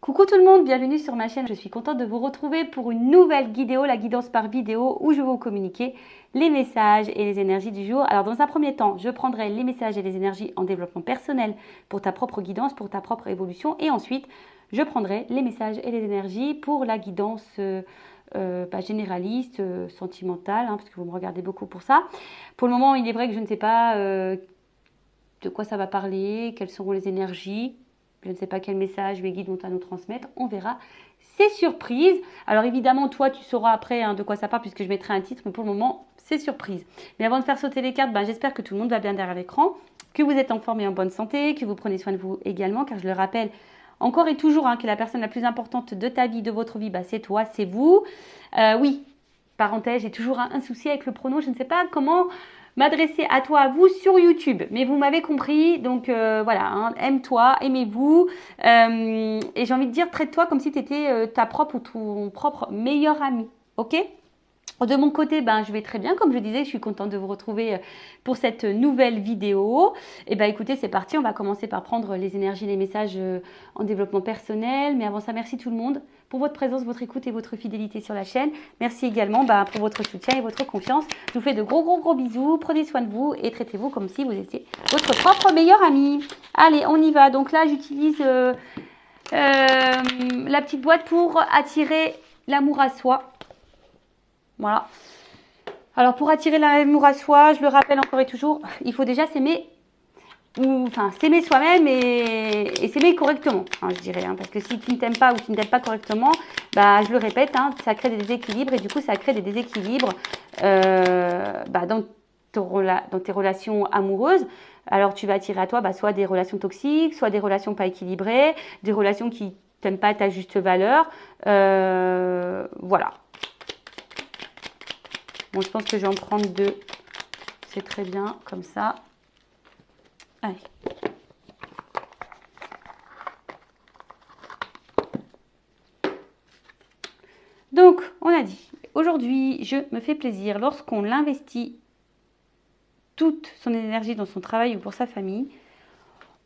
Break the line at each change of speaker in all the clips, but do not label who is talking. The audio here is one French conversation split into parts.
Coucou tout le monde, bienvenue sur ma chaîne. Je suis contente de vous retrouver pour une nouvelle vidéo, la guidance par vidéo, où je vais vous communiquer les messages et les énergies du jour. Alors dans un premier temps, je prendrai les messages et les énergies en développement personnel pour ta propre guidance, pour ta propre évolution. Et ensuite, je prendrai les messages et les énergies pour la guidance généraliste, sentimentale, parce que vous me regardez beaucoup pour ça. Pour le moment, il est vrai que je ne sais pas de quoi ça va parler, quelles seront les énergies. Je ne sais pas quel message les guides vont à nous transmettre. On verra. C'est surprise. Alors évidemment, toi, tu sauras après de quoi ça parle puisque je mettrai un titre. Mais pour le moment, c'est surprise. Mais avant de faire sauter les cartes, j'espère que tout le monde va bien derrière l'écran, que vous êtes en forme et en bonne santé, que vous prenez soin de vous également. Car je le rappelle encore et toujours que la personne la plus importante de ta vie, de votre vie, c'est toi, c'est vous. Oui, parenthèse, j'ai toujours un souci avec le pronom. Je ne sais pas comment m'adresser à toi, à vous sur YouTube. Mais vous m'avez compris, donc voilà, aime-toi, aimez-vous. Et j'ai envie de dire, traite-toi comme si tu étais ta propre ou ton propre meilleur ami, ok ? De mon côté, je vais très bien. Comme je disais, je suis contente de vous retrouver pour cette nouvelle vidéo. Et écoutez, c'est parti. On va commencer par prendre les énergies, les messages en développement personnel. Mais avant ça, merci tout le monde pour votre présence, votre écoute et votre fidélité sur la chaîne. Merci également pour votre soutien et votre confiance. Je vous fais de gros bisous. Prenez soin de vous et traitez-vous comme si vous étiez votre propre meilleur ami. Allez, on y va. Donc là, j'utilise la petite boîte pour attirer l'amour à soi. Voilà. Alors pour attirer l'amour à soi, je le rappelle encore et toujours, il faut déjà s'aimer, s'aimer soi-même et s'aimer correctement, je dirais. Parce que si tu ne t'aimes pas ou tu ne t'aimes pas correctement, je le répète, ça crée des déséquilibres et du coup ça crée des déséquilibres dans tes relations amoureuses. Alors tu vas attirer à toi soit des relations toxiques, soit des relations pas équilibrées, des relations qui t'aiment pas à ta juste valeur. Voilà. Bon, je pense que je vais en prendre deux. C'est très bien, comme ça. Allez. Donc, on a dit, aujourd'hui, je me fais plaisir lorsqu'on l'investit toute son énergie dans son travail ou pour sa famille.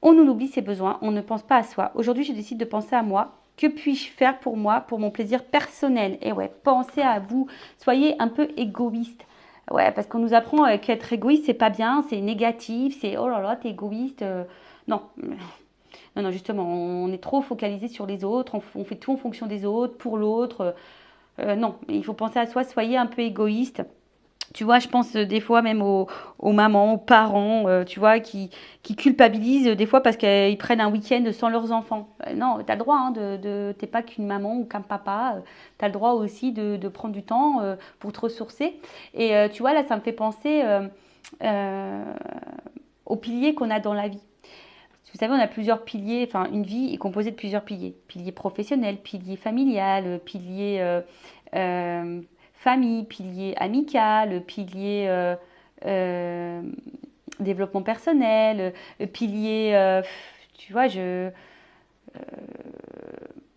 On nous oublie ses besoins, on ne pense pas à soi. Aujourd'hui, je décide de penser à moi. Que puis-je faire pour moi, pour mon plaisir personnel? Et ouais, pensez à vous. Soyez un peu égoïste. Ouais, parce qu'on nous apprend qu'être égoïste, c'est pas bien, c'est négatif, c'est oh là là, t'es égoïste. Non. Non, justement, on est trop focalisé sur les autres, on fait tout en fonction des autres, pour l'autre. Non, il faut penser à soi, soyez un peu égoïste. Tu vois, je pense des fois même aux mamans, aux parents, tu vois, qui culpabilisent des fois parce qu'ils prennent un week-end sans leurs enfants. Non, tu as le droit, t'es pas qu'une maman ou qu'un papa, tu as le droit aussi de prendre du temps pour te ressourcer. Et tu vois, là, ça me fait penser aux piliers qu'on a dans la vie. Vous savez, on a plusieurs piliers, une vie est composée de plusieurs piliers. Pilier professionnel, pilier familial, pilier famille, pilier amical, pilier développement personnel, pilier, tu vois,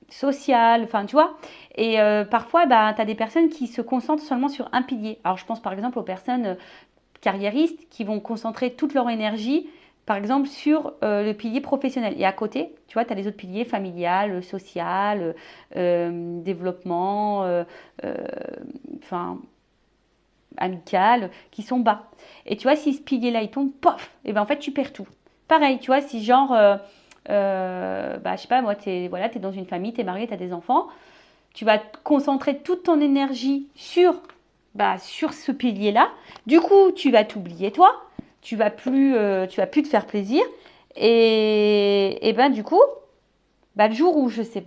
social, tu vois. Et parfois, tu as des personnes qui se concentrent seulement sur un pilier. Alors, je pense par exemple aux personnes carriéristes qui vont concentrer toute leur énergie par exemple, sur le pilier professionnel. Et à côté, tu vois, tu as les autres piliers familial, social, développement, amical, qui sont bas. Et tu vois, si ce pilier-là, il tombe, pof, et en fait, tu perds tout. Pareil, tu vois, si genre, je sais pas, moi, t'es dans une famille, t'es marié, t'as des enfants, tu vas concentrer toute ton énergie sur ce pilier-là. Du coup, tu vas t'oublier, toi. Tu vas plus te faire plaisir et du coup le jour où je sais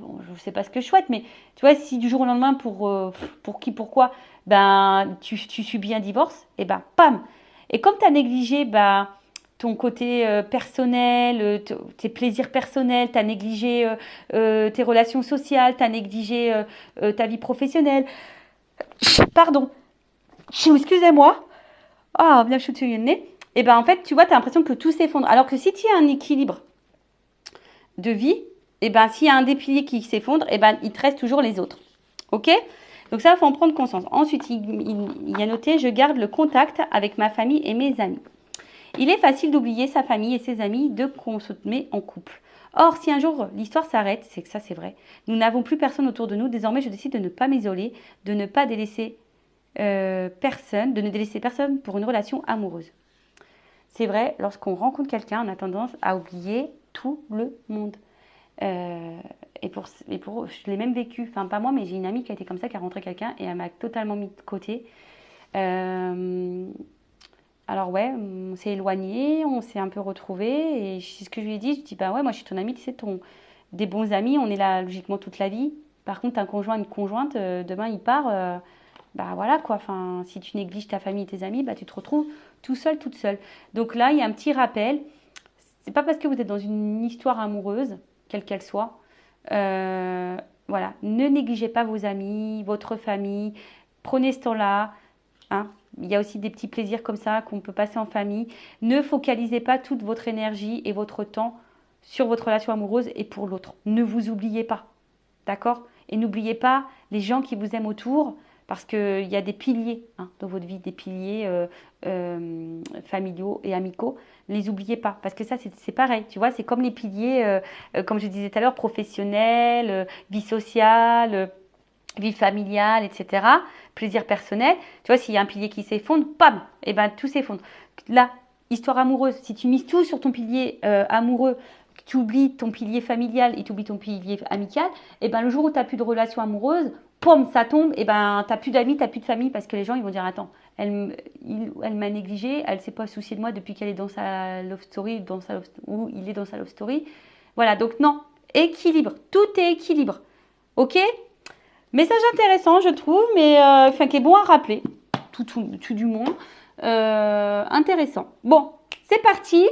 pas ce que je souhaite, mais tu vois, si du jour au lendemain pour qui pourquoi tu subis un divorce, et pam, et comme tu as négligé ton côté personnel, tes plaisirs personnels, tu as négligé tes relations sociales, tu as négligé ta vie professionnelle, pardon, excusez-moi, bien je suis le nez. Et en fait, tu vois, tu as l'impression que tout s'effondre. Alors que si tu as un équilibre de vie, s'il y a un des piliers qui s'effondre, il te reste toujours les autres. Ok? Donc ça, il faut en prendre conscience. Ensuite, il y a noté, je garde le contact avec ma famille et mes amis. Il est facile d'oublier sa famille et ses amis dès qu'on se met en couple. Or, si un jour l'histoire s'arrête, c'est que ça c'est vrai, nous n'avons plus personne autour de nous, désormais je décide de ne pas m'isoler, de ne pas délaisser personne, de ne délaisser personne pour une relation amoureuse. C'est vrai, lorsqu'on rencontre quelqu'un, on a tendance à oublier tout le monde. Euh, je l'ai même vécu, enfin pas moi, mais j'ai une amie qui a été comme ça, qui a rencontré quelqu'un et elle m'a totalement mis de côté. Euh, alors ouais, on s'est éloigné, on s'est un peu retrouvés et c'est ce que je lui ai dit. Je dis bah ouais, moi je suis ton amie, tu sais, des bons amis, on est là logiquement toute la vie. Par contre, un conjoint, une conjointe, demain il part, bah voilà quoi. Enfin, si tu négliges ta famille et tes amis, bah tu te retrouves tout seul, toute seule. Donc là, il y a un petit rappel. C'est pas parce que vous êtes dans une histoire amoureuse, quelle qu'elle soit, euh, voilà, ne négligez pas vos amis, votre famille. Prenez ce temps-là. Hein. Il y a aussi des petits plaisirs comme ça qu'on peut passer en famille. Ne focalisez pas toute votre énergie et votre temps sur votre relation amoureuse et pour l'autre. Ne vous oubliez pas. D'accord? Et n'oubliez pas les gens qui vous aiment autour, parce qu'il y a des piliers dans votre vie, des piliers familiaux et amicaux. Ne les oubliez pas, parce que ça, c'est pareil. Tu vois, c'est comme les piliers, comme je disais tout à l'heure, professionnels, vie sociale, vie familiale, etc. Plaisir personnel. Tu vois, s'il y a un pilier qui s'effondre, pam, et ben tout s'effondre. Là, histoire amoureuse, si tu mises tout sur ton pilier amoureux, tu oublies ton pilier familial et tu oublies ton pilier amical, et ben le jour où tu n'as plus de relation amoureuse, pom, ça tombe, et ben tu n'as plus d'amis, tu n'as plus de famille, parce que les gens ils vont dire attends, elle m'a négligée, elle ne s'est pas souciée de moi depuis qu'elle est dans sa love story, ou il est dans sa love story. Voilà, donc non, équilibre, tout est équilibre. Ok? Message intéressant, je trouve, mais enfin, qui est bon à rappeler, tout du monde. Intéressant. Bon, c'est parti.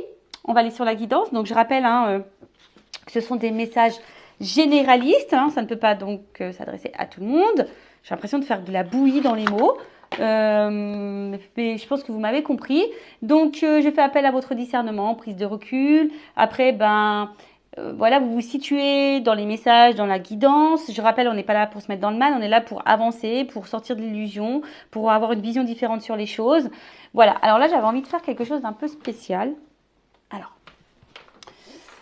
On va aller sur la guidance. Donc, je rappelle que ce sont des messages généralistes. Ça ne peut pas donc s'adresser à tout le monde. J'ai l'impression de faire de la bouillie dans les mots. Mais je pense que vous m'avez compris. Donc, je fais appel à votre discernement, prise de recul. Après, voilà, vous vous situez dans les messages, dans la guidance. Je rappelle, on n'est pas là pour se mettre dans le mal, on est là pour avancer, pour sortir de l'illusion, pour avoir une vision différente sur les choses. Voilà, alors là, j'avais envie de faire quelque chose d'un peu spécial. Alors,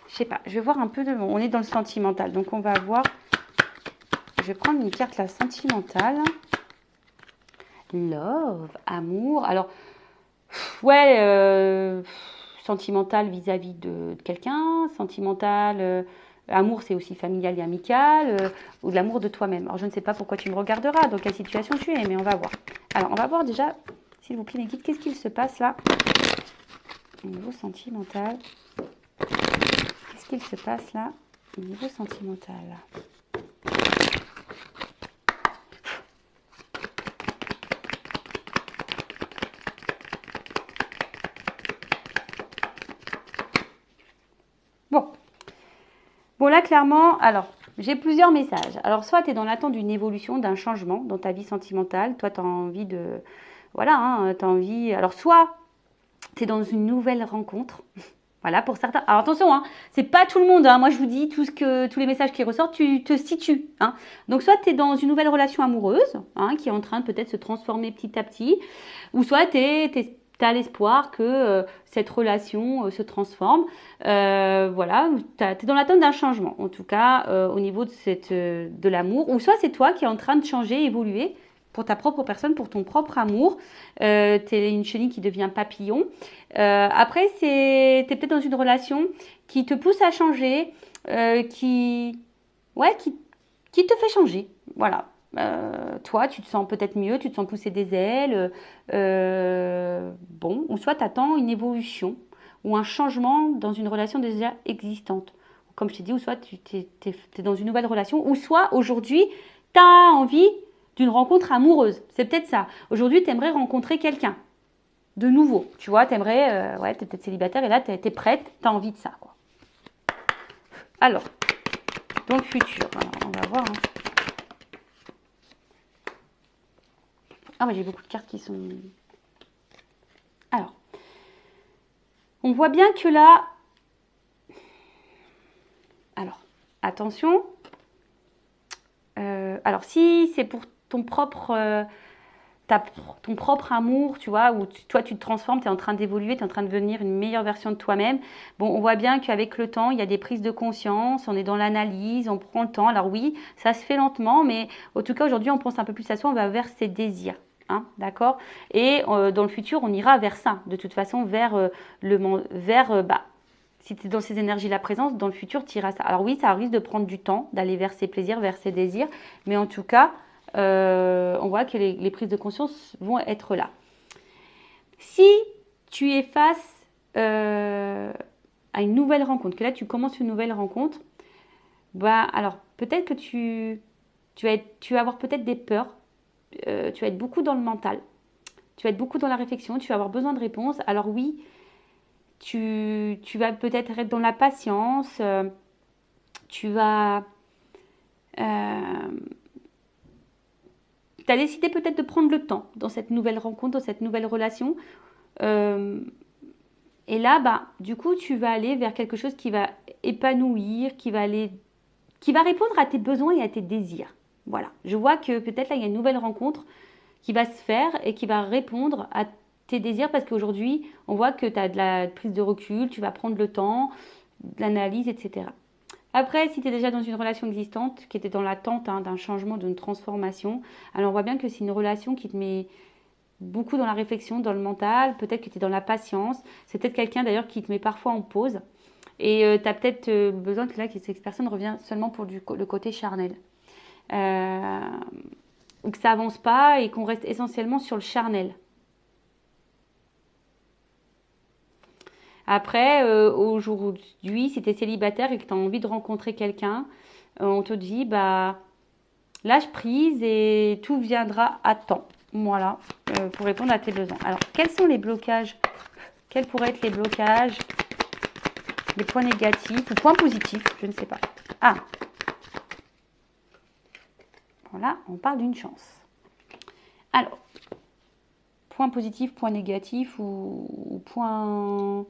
je sais pas, je vais voir un peu on est dans le sentimental, donc on va voir. Je vais prendre une carte, la sentimentale. Love, amour. Alors, ouais, sentimental vis-à-vis de quelqu'un, sentimental, amour c'est aussi familial et amical, ou de l'amour de toi-même. Alors je ne sais pas pourquoi tu me regarderas, dans quelle situation tu es, mais on va voir. Alors on va voir déjà, s'il vous plaît mes guides, qu'est-ce qu'il se passe là au niveau sentimental? Qu'est-ce qu'il se passe là au niveau sentimental? Bon, là, clairement, alors, j'ai plusieurs messages. Alors, soit tu es dans l'attente d'une évolution, d'un changement dans ta vie sentimentale. Toi, tu as envie de... Voilà, tu as envie... Alors, soit tu es dans une nouvelle rencontre. Voilà, pour certains. Alors, attention, c'est pas tout le monde. Moi, je vous dis, tous les messages qui ressortent, tu te situes. Donc, soit tu es dans une nouvelle relation amoureuse, qui est en train de peut-être se transformer petit à petit. Ou soit tu as l'espoir que cette relation se transforme. Voilà, tu es dans l'attente d'un changement, en tout cas au niveau de l'amour. Ou soit c'est toi qui es en train de changer, évoluer pour ta propre personne, pour ton propre amour. Tu es une chenille qui devient papillon. Après, tu es peut-être dans une relation qui te pousse à changer, qui te fait changer. Voilà. Toi, tu te sens peut-être mieux, tu te sens pousser des ailes, bon, ou soit tu attends une évolution ou un changement dans une relation déjà existante. Comme je t'ai dit, ou soit tu es dans une nouvelle relation, ou soit aujourd'hui, tu as envie d'une rencontre amoureuse. C'est peut-être ça. Aujourd'hui, tu aimerais rencontrer quelqu'un de nouveau. Tu vois, tu aimerais, ouais, tu es peut-être célibataire et là, tu es prête, tu as envie de ça, quoi. Alors, dans le futur, alors, on va voir. Ah, mais j'ai beaucoup de cartes qui sont... Alors, on voit bien que là... Alors, attention. Alors, si c'est pour ton propre... ton propre amour, tu vois, où toi tu te transformes, tu es en train d'évoluer, tu es en train de devenir une meilleure version de toi-même. Bon, on voit bien qu'avec le temps, il y a des prises de conscience, on est dans l'analyse, on prend le temps. Alors oui, ça se fait lentement, mais en tout cas aujourd'hui, on pense un peu plus à soi, on va vers ses désirs. Hein, d'accord? Et dans le futur, on ira vers ça, de toute façon, si tu es dans ces énergies la présence, dans le futur, tu iras ça. Alors oui, ça risque de prendre du temps, d'aller vers ses plaisirs, vers ses désirs, mais en tout cas, on voit que les prises de conscience vont être là. Si tu es face à une nouvelle rencontre, que là tu commences une nouvelle rencontre, bah alors peut-être que tu vas avoir peut-être des peurs, tu vas être beaucoup dans le mental, tu vas être beaucoup dans la réflexion, tu vas avoir besoin de réponses. Alors oui, tu vas peut-être être dans la patience, tu vas... tu as décidé peut-être de prendre le temps dans cette nouvelle rencontre, dans cette nouvelle relation. Et là, bah, du coup, tu vas aller vers quelque chose qui va épanouir, qui va répondre à tes besoins et à tes désirs. Voilà. Je vois que peut-être là, il y a une nouvelle rencontre qui va se faire et qui va répondre à tes désirs parce qu'aujourd'hui, on voit que tu as de la prise de recul, tu vas prendre le temps, de l'analyse, etc. Après, si tu es déjà dans une relation existante, qui était dans l'attente d'un changement, d'une transformation, alors on voit bien que c'est une relation qui te met beaucoup dans la réflexion, dans le mental, peut-être que tu es dans la patience, c'est peut-être quelqu'un d'ailleurs qui te met parfois en pause, et tu as peut-être besoin que là, cette personne revienne seulement pour le côté charnel. Ou que ça avance pas et qu'on reste essentiellement sur le charnel. Après, aujourd'hui, si tu es célibataire et que tu as envie de rencontrer quelqu'un, on te dit, bah, lâche prise et tout viendra à temps. Voilà, pour répondre à tes besoins. Alors, quels sont les blocages? Quels pourraient être les blocages? Les points négatifs ou points positifs? Je ne sais pas. Ah, voilà, on parle d'une chance. Alors, points positifs, points négatifs ou points...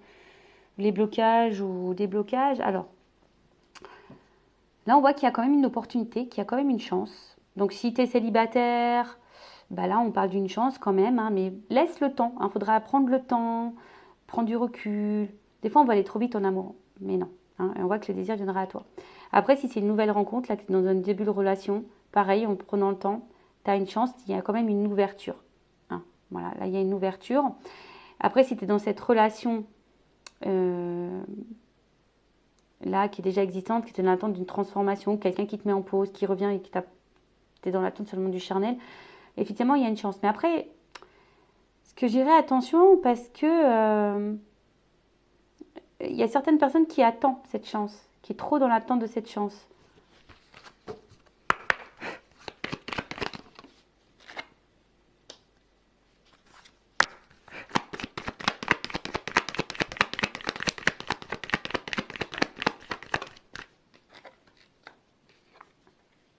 les blocages ou déblocages. Alors, là, on voit qu'il y a quand même une opportunité, qu'il y a quand même une chance. Donc, si tu es célibataire, bah là, on parle d'une chance quand même, hein, mais laisse le temps. Il faudra prendre le temps, prendre du recul. Des fois, on va aller trop vite en amour, mais non. Hein, et on voit que le désir viendra à toi. Après, si c'est une nouvelle rencontre, là, tu es dans un début de relation, pareil, en prenant le temps, tu as une chance, il y a quand même une ouverture. Hein, voilà, là, il y a une ouverture. Après, si tu es dans cette relation... là, qui est déjà existante, qui est dans l'attente d'une transformation, quelqu'un qui te met en pause, qui revient et qui t'es dans l'attente seulement du charnel, effectivement, il y a une chance. Mais après, ce que je dirais, attention, parce que il y a certaines personnes qui attendent cette chance, qui est trop dans l'attente de cette chance.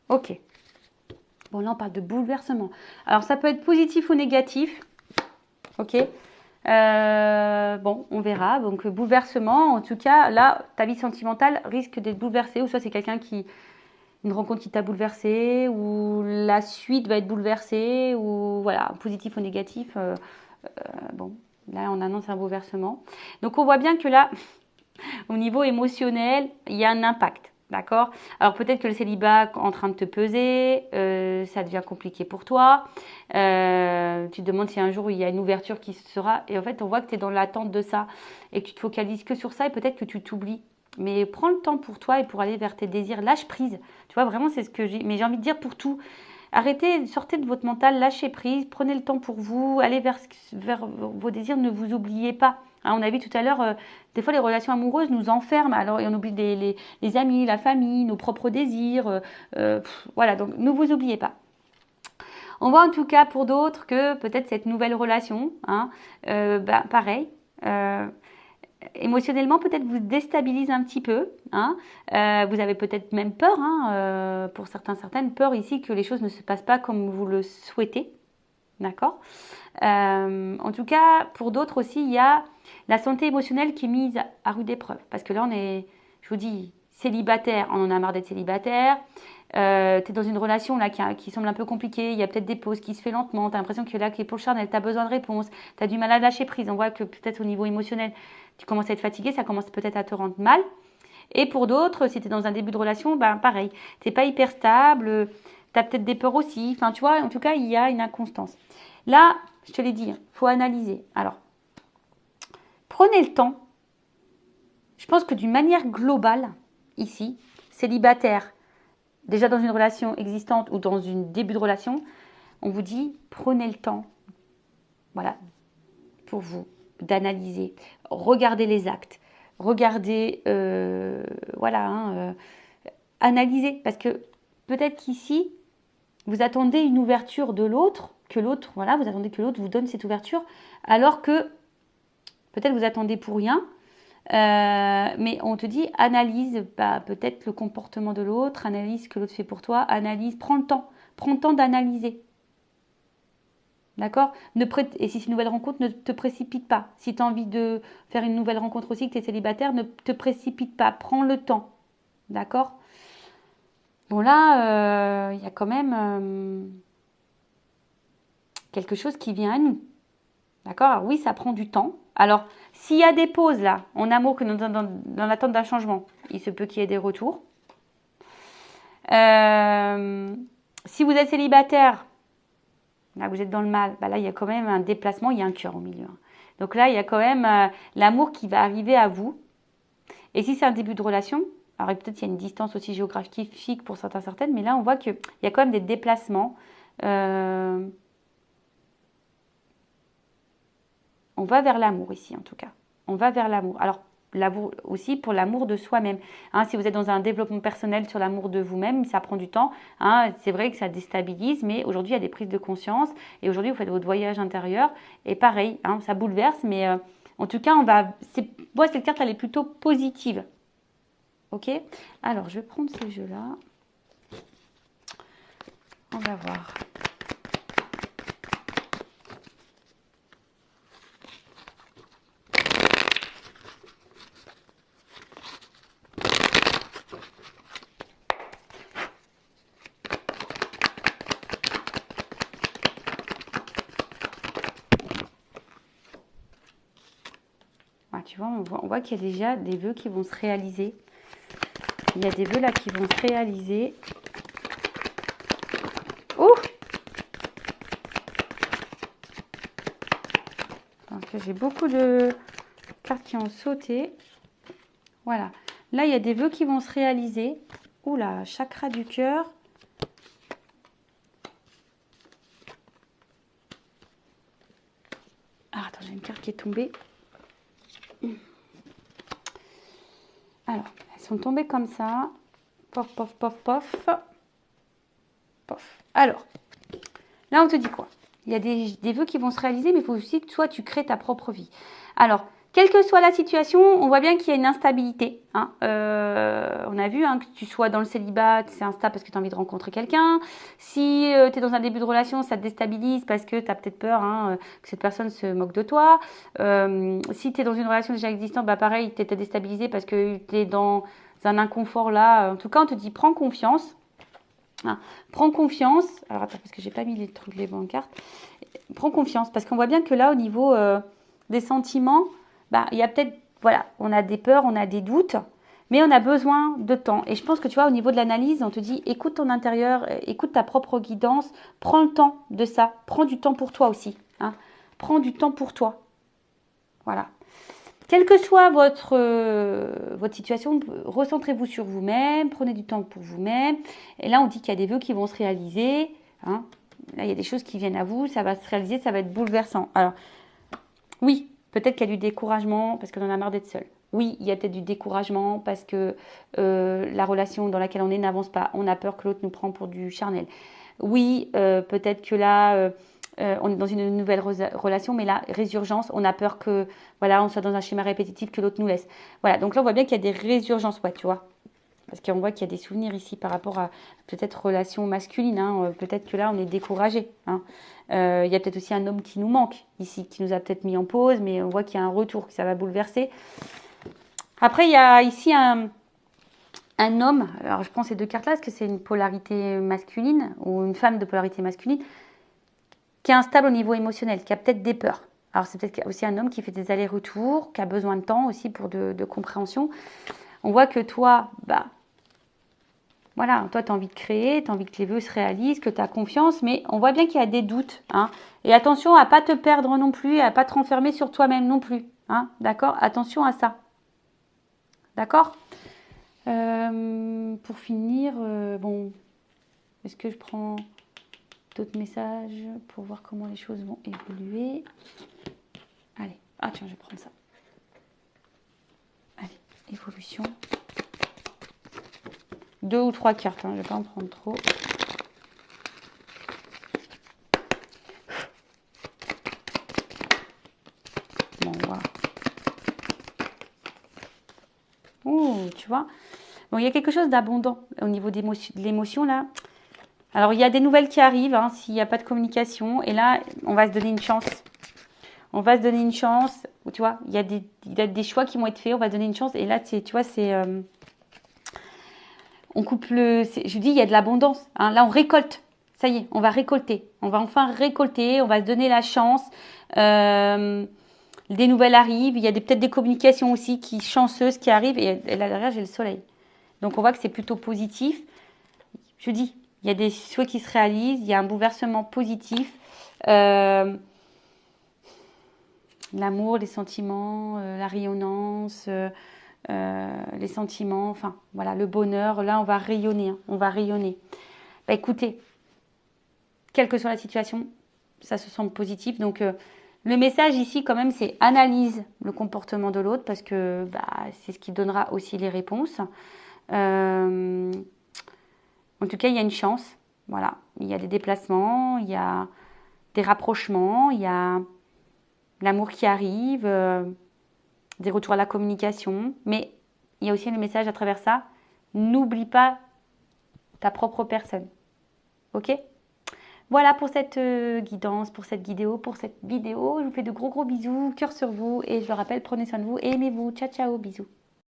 Ok. Bon, là, on parle de bouleversement. Alors, ça peut être positif ou négatif. Ok. Bon, on verra. Donc, bouleversement, en tout cas, là, ta vie sentimentale risque d'être bouleversée. Ou soit c'est quelqu'un une rencontre qui t'a bouleversée, ou la suite va être bouleversée, ou voilà, positif ou négatif. Bon, là, on annonce un bouleversement. Donc, on voit bien que là, au niveau émotionnel, il y a un impact. D'accord? Alors peut-être que le célibat est en train de te peser, ça devient compliqué pour toi. Tu te demandes si un jour il y a une ouverture qui sera. Et en fait, on voit que tu es dans l'attente de ça et que tu te focalises que sur ça et peut-être que tu t'oublies. Mais prends le temps pour toi et pour aller vers tes désirs. Lâche prise. Tu vois, vraiment, c'est ce que j'ai. Mais j'ai envie de dire pour tout. Arrêtez, sortez de votre mental, lâchez prise, prenez le temps pour vous, allez vers vos désirs, ne vous oubliez pas. Hein, on a vu tout à l'heure, des fois les relations amoureuses nous enferment, alors et on oublie les amis, la famille, nos propres désirs. Voilà, donc ne vous oubliez pas. On voit en tout cas pour d'autres que peut-être cette nouvelle relation, hein, pareil, émotionnellement peut-être vous déstabilise un petit peu. Hein. Vous avez peut-être même peur, hein, pour certaines peur ici que les choses ne se passent pas comme vous le souhaitez. D'accord. En tout cas, pour d'autres aussi, il y a la santé émotionnelle qui est mise à rude épreuve. Parce que là, je vous dis, célibataire, on en a marre d'être célibataire. tu es dans une relation là qui semble un peu compliquée, il y a peut-être des pauses qui se fait lentement, tu as l'impression que là, qui est pour le charnel, tu as besoin de réponses, tu as du mal à lâcher prise. On voit que peut-être au niveau émotionnel, tu commences à être fatigué, ça commence peut-être à te rendre mal. Et pour d'autres, si tu es dans un début de relation, ben pareil, tu n'es pas hyper stable, tu as peut-être des peurs aussi. Enfin, tu vois, en tout cas, il y a une inconstance. Là, je te l'ai dit, il faut analyser. Alors, prenez le temps. Je pense que d'une manière globale, ici, célibataire, déjà dans une relation existante ou dans un début de relation, on vous dit, prenez le temps, voilà, pour vous, d'analyser. Regardez les actes. Regardez, voilà, analyser. Parce que peut-être qu'ici, vous attendez une ouverture de l'autre, que l'autre, voilà, vous attendez que l'autre vous donne cette ouverture, alors que peut-être vous attendez pour rien. Mais on te dit, analyse peut-être le comportement de l'autre, analyse ce que l'autre fait pour toi, analyse, prends le temps d'analyser. D'accord? Et si c'est une nouvelle rencontre, ne te précipite pas. Si tu as envie de faire une nouvelle rencontre aussi, que tu es célibataire, ne te précipite pas, prends le temps. D'accord? Bon là, il y a quand même quelque chose qui vient à nous. D'accord? Alors oui, ça prend du temps. Alors, s'il y a des pauses là, en amour, que dans l'attente d'un changement, il se peut qu'il y ait des retours. Si vous êtes célibataire, là vous êtes dans le mal, là il y a quand même un déplacement, il y a un cœur au milieu. Donc là, il y a quand même l'amour qui va arriver à vous. Et si c'est un début de relation, alors peut-être il y a une distance aussi géographique pour certaines, mais là on voit qu'il y a quand même des déplacements. On va vers l'amour ici, en tout cas. On va vers l'amour. Alors, l'amour aussi pour l'amour de soi-même. Hein, si vous êtes dans un développement personnel sur l'amour de vous-même, ça prend du temps. Hein, c'est vrai que ça déstabilise, mais aujourd'hui, il y a des prises de conscience. Et aujourd'hui, vous faites votre voyage intérieur. Et pareil, hein, ça bouleverse, mais en tout cas, moi, cette carte, elle est plutôt positive. Ok? Alors, je vais prendre ce jeu-là. On va voir. Tu vois, on voit qu'il y a déjà des vœux qui vont se réaliser. Il y a des vœux là qui vont se réaliser. Oh! Parce que j'ai beaucoup de cartes qui ont sauté. Voilà. Là, il y a des vœux qui vont se réaliser. Oula, chakra du cœur. Ah, attends, j'ai une carte qui est tombée. Alors, elles sont tombées comme ça. Pof, pof, pof, pof. Pof. Alors, là, on te dit quoi? Il y a des vœux qui vont se réaliser, mais il faut aussi que toi, tu crées ta propre vie. Alors, quelle que soit la situation, on voit bien qu'il y a une instabilité. Hein. On a vu que tu sois dans le célibat, c'est instable parce que tu as envie de rencontrer quelqu'un. Si tu es dans un début de relation, ça te déstabilise parce que tu as peut-être peur que cette personne se moque de toi. Si tu es dans une relation déjà existante, pareil, tu es déstabilisé parce que tu es dans un inconfort là. En tout cas, on te dit prends confiance. Hein. Prends confiance. Alors attends, parce que j'ai pas mis les bonnes cartes. Prends confiance parce qu'on voit bien que là, au niveau des sentiments, il y a peut-être, voilà, on a des peurs, on a des doutes, mais on a besoin de temps. Et je pense que tu vois, au niveau de l'analyse, on te dit, écoute ton intérieur, écoute ta propre guidance, prends le temps de ça, prends du temps pour toi aussi. Hein. Prends du temps pour toi. Voilà. Quelle que soit votre situation, recentrez-vous sur vous-même, prenez du temps pour vous-même. Et là, on dit qu'il y a des vœux qui vont se réaliser. Hein. Là, il y a des choses qui viennent à vous, ça va se réaliser, ça va être bouleversant. Alors, oui, peut-être qu'il y a du découragement parce qu'on en a marre d'être seul. Oui, il y a peut-être du découragement parce que la relation dans laquelle on est n'avance pas. On a peur que l'autre nous prenne pour du charnel. Oui, peut-être que là, on est dans une nouvelle relation, mais là, résurgence, on a peur que, voilà, on soit dans un schéma répétitif, que l'autre nous laisse. Voilà, donc là, on voit bien qu'il y a des résurgences, ouais, tu vois. Parce qu'on voit qu'il y a des souvenirs ici par rapport à peut-être relation masculine. Hein, peut-être que là, on est découragé. Hein. Il y a peut-être aussi un homme qui nous manque ici, qui nous a peut-être mis en pause, mais on voit qu'il y a un retour, que ça va bouleverser. Après, il y a ici un homme, alors je prends ces deux cartes-là parce que c'est une polarité masculine ou une femme de polarité masculine qui est instable au niveau émotionnel, qui a peut-être des peurs. Alors c'est peut-être aussi un homme qui fait des allers-retours, qui a besoin de temps aussi pour de compréhension. On voit que toi, bah, voilà, toi tu as envie de créer, tu as envie que les vœux se réalisent, que tu as confiance, mais on voit bien qu'il y a des doutes. Hein. Et attention à ne pas te perdre non plus, à ne pas te renfermer sur toi-même non plus. Hein, d'accord? Attention à ça. D'accord? Pour finir, bon, est-ce que je prends d'autres messages pour voir comment les choses vont évoluer? Allez, ah tiens, je vais prendre ça. Allez, évolution. 2 ou 3 cartes, hein, je ne vais pas en prendre trop. Bon, voilà. Ouh, tu vois. Bon, il y a quelque chose d'abondant au niveau de l'émotion là. Alors, il y a des nouvelles qui arrivent, hein, s'il n'y a pas de communication. Et là, on va se donner une chance. On va se donner une chance. Tu vois, il y a des choix qui vont être faits. On va se donner une chance. Et là, tu vois, c'est... on coupe le... Je dis, il y a de l'abondance. Hein. Là, on récolte. Ça y est, on va récolter. On va enfin récolter. On va se donner la chance. Des nouvelles arrivent. Il y a peut-être des communications aussi chanceuses qui arrivent. Et là, derrière, j'ai le soleil. Donc, on voit que c'est plutôt positif. Je dis, il y a des souhaits qui se réalisent. Il y a un bouleversement positif. L'amour, les sentiments, la rayonnance, les sentiments, enfin voilà, le bonheur. Là, on va rayonner, hein, on va rayonner. Bah, écoutez, quelle que soit la situation, ça se semble positif. Donc, le message ici, quand même, c'est analyse le comportement de l'autre parce que bah, c'est ce qui donnera aussi les réponses. En tout cas, il y a une chance. Voilà, il y a des déplacements, il y a des rapprochements, il y a l'amour qui arrive, des retours à la communication. Mais il y a aussi le message à travers ça. N'oublie pas ta propre personne. Ok? Voilà pour cette guidance, pour cette vidéo, Je vous fais de gros bisous, cœur sur vous. Et je le rappelle, prenez soin de vous et aimez-vous. Ciao, ciao, bisous.